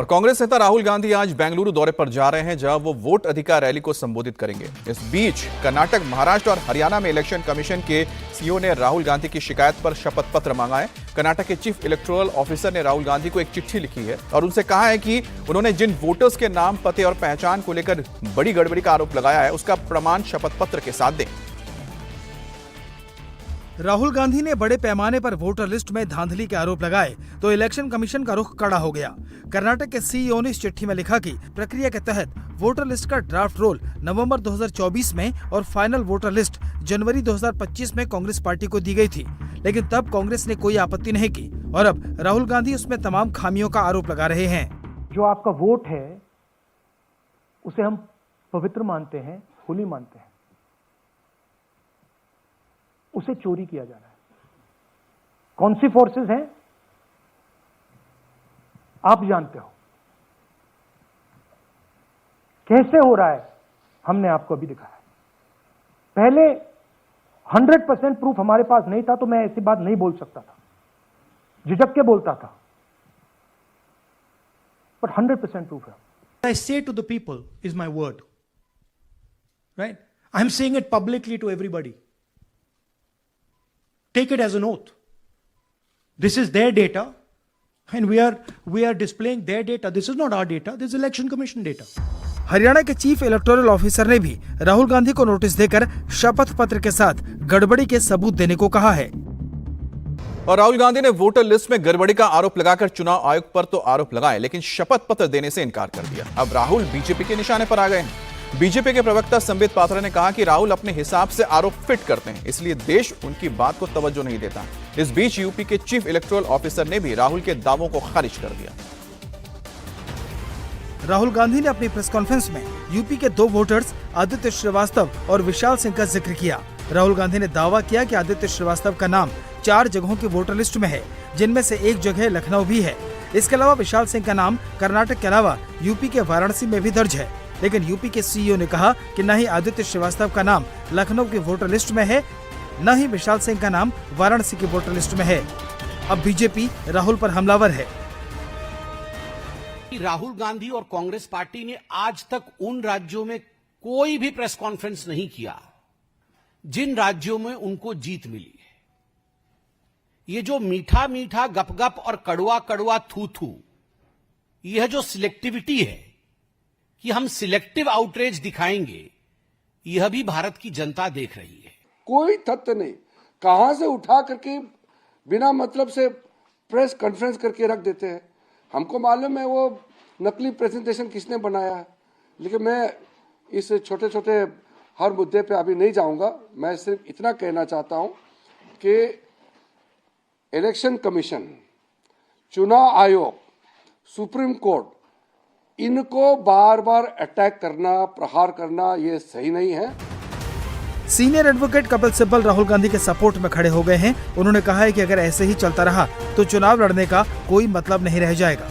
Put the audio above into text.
और कांग्रेस नेता राहुल गांधी आज बेंगलुरु दौरे पर जा रहे हैं, जहां वो वोट अधिकार रैली को संबोधित करेंगे। इस बीच कर्नाटक, महाराष्ट्र और हरियाणा में इलेक्शन कमीशन के सीईओ ने राहुल गांधी की शिकायत पर शपथ पत्र मांगा है। कर्नाटक के चीफ इलेक्टोरल ऑफिसर ने राहुल गांधी को एक चिट्ठी लिखी है और उनसे कहा है कि उन्होंने जिन वोटर्स के नाम, पते और पहचान को लेकर बड़ी गड़बड़ी का आरोप लगाया है, उसका प्रमाण शपथ पत्र के साथ दें। राहुल गांधी ने बड़े पैमाने पर वोटर लिस्ट में धांधली के आरोप लगाए तो इलेक्शन कमीशन का रुख कड़ा हो गया। कर्नाटक के सीईओ ने इस चिट्ठी में लिखा कि प्रक्रिया के तहत वोटर लिस्ट का ड्राफ्ट रोल नवंबर 2024 में और फाइनल वोटर लिस्ट जनवरी 2025 में कांग्रेस पार्टी को दी गई थी, लेकिन तब कांग्रेस ने कोई आपत्ति नहीं की और अब राहुल गांधी उसमें तमाम खामियों का आरोप लगा रहे हैं। जो आपका वोट है उसे हम पवित्र मानते हैं, होली मानते हैं, उसे चोरी किया जा रहा है। कौन सी फोर्सेस हैं आप जानते हो, कैसे हो रहा है हमने आपको अभी दिखाया। पहले 100% प्रूफ हमारे पास नहीं था तो मैं ऐसी बात नहीं बोल सकता था, झिझक के बोलता था, पर 100% प्रूफ है। I say to the people is my word, right? I'm saying it publicly to everybody. Take it as an oath. This is their data and we are displaying their data. This is not our data, this is election commission data. Haryana के chief electoral officer ने भी राहुल गांधी को notice देकर शपथ पत्र के साथ गड़बड़ी के सबूत देने को कहा है। और राहुल गांधी ने वोटर लिस्ट में गड़बड़ी का आरोप लगाकर चुनाव आयोग पर तो आरोप लगाए, लेकिन शपथ पत्र देने से इनकार कर दिया। अब राहुल बीजेपी के निशाने पर आ गए हैं। बीजेपी के प्रवक्ता संबित पात्रा ने कहा कि राहुल अपने हिसाब से आरोप फिट करते हैं, इसलिए देश उनकी बात को तवज्जो नहीं देता। इस बीच यूपी के चीफ इलेक्टोरल ऑफिसर ने भी राहुल के दावों को खारिज कर दिया। राहुल गांधी ने अपनी प्रेस कॉन्फ्रेंस में यूपी के 2 वोटर्स आदित्य श्रीवास्तव और विशाल सिंह का जिक्र किया। राहुल गांधी ने दावा किया कि आदित्य श्रीवास्तव का नाम 4 जगहों की वोटर लिस्ट में है, जिनमें से एक जगह लखनऊ भी है। इसके अलावा विशाल सिंह का नाम कर्नाटक के अलावा यूपी के वाराणसी में भी दर्ज है, लेकिन यूपी के सीईओ ने कहा कि न ही आदित्य श्रीवास्तव का नाम लखनऊ की वोटर लिस्ट में है, न ही विशाल सिंह का नाम वाराणसी की वोटर लिस्ट में है। अब बीजेपी राहुल पर हमलावर है। राहुल गांधी और कांग्रेस पार्टी ने आज तक उन राज्यों में कोई भी प्रेस कॉन्फ्रेंस नहीं किया जिन राज्यों में उनको जीत मिली है। ये जो मीठा मीठा गपगप और कड़वा कड़वा थू थू, यह जो सिलेक्टिविटी है कि हम सिलेक्टिव आउटरीच दिखाएंगे, यह भी भारत की जनता देख रही है। कोई तथ्य नहीं, कहां से उठा करके बिना मतलब से प्रेस कॉन्फ्रेंस करके रख देते हैं। हमको मालूम है वो नकली प्रेजेंटेशन किसने बनाया है, लेकिन मैं इस छोटे छोटे हर मुद्दे पे अभी नहीं जाऊंगा। मैं सिर्फ इतना कहना चाहता हूं कि इलेक्शन कमीशन, चुनाव आयोग, सुप्रीम कोर्ट, इनको बार बार अटैक करना, प्रहार करना, ये सही नहीं है। सीनियर एडवोकेट कपिल सिब्बल राहुल गांधी के सपोर्ट में खड़े हो गए हैं। उन्होंने कहा है कि अगर ऐसे ही चलता रहा तो चुनाव लड़ने का कोई मतलब नहीं रह जाएगा।